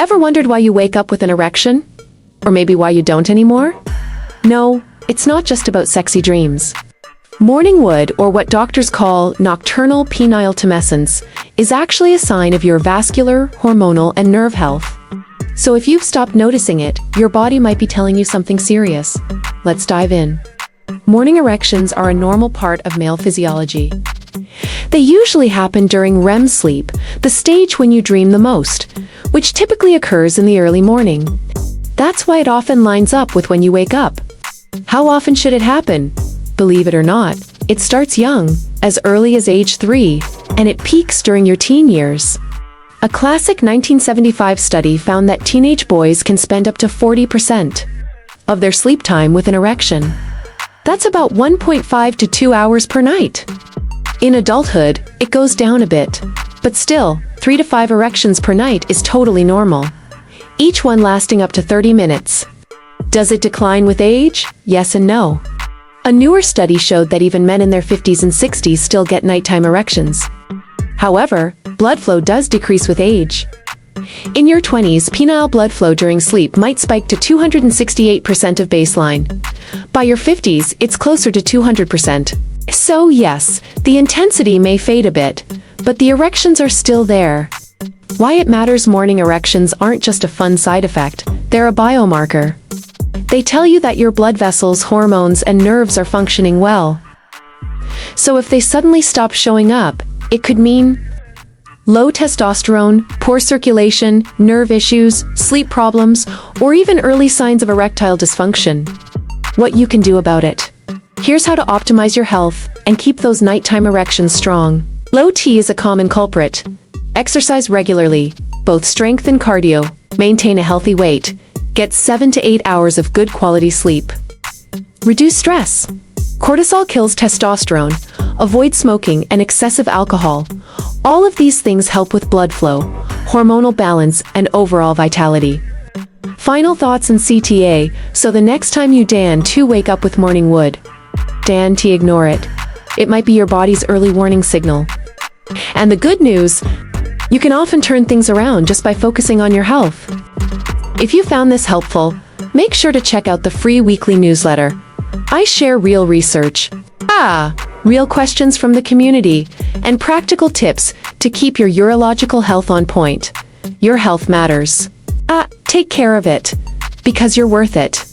Ever wondered why you wake up with an erection? Or maybe why you don't anymore? No, it's not just about sexy dreams. Morning wood, or what doctors call nocturnal penile tumescence, is actually a sign of your vascular, hormonal, and nerve health. So if you've stopped noticing it, your body might be telling you something serious. Let's dive in. Morning erections are a normal part of male physiology. They usually happen during REM sleep, the stage when you dream the most, which typically occurs in the early morning. That's why it often lines up with when you wake up. How often should it happen? Believe it or not, it starts young, as early as age 3, and it peaks during your teen years. A classic 1975 study found that teenage boys can spend up to 40% of their sleep time with an erection. That's about 1.5 to 2 hours per night. In adulthood, it goes down a bit, but still, 3 to 5 erections per night is totally normal, each one lasting up to 30 minutes. Does it decline with age? Yes and no. A newer study showed that even men in their 50s and 60s still get nighttime erections. However, blood flow does decrease with age. In your 20s, penile blood flow during sleep might spike to 268% of baseline. By your 50s, it's closer to 200%. So yes, the intensity may fade a bit, but the erections are still there. Why it matters: morning erections aren't just a fun side effect, they're a biomarker. They tell you that your blood vessels, hormones, and nerves are functioning well. So if they suddenly stop showing up, it could mean low testosterone, poor circulation, nerve issues, sleep problems, or even early signs of erectile dysfunction. What you can do about it. Here's how to optimize your health and keep those nighttime erections strong. Low T is a common culprit. Exercise regularly, both strength and cardio. Maintain a healthy weight. Get 7 to 8 hours of good quality sleep. Reduce stress. Cortisol kills testosterone. Avoid smoking and excessive alcohol. All of these things help with blood flow, hormonal balance, and overall vitality. Final thoughts and CTA, so the next time you wake up with morning wood, ignore it. It might be your body's early warning signal. And the good news, you can often turn things around just by focusing on your health. If you found this helpful, make sure to check out the free weekly newsletter. I share real research, real questions from the community, and practical tips to keep your urological health on point. Your health matters. Take care of it, because you're worth it.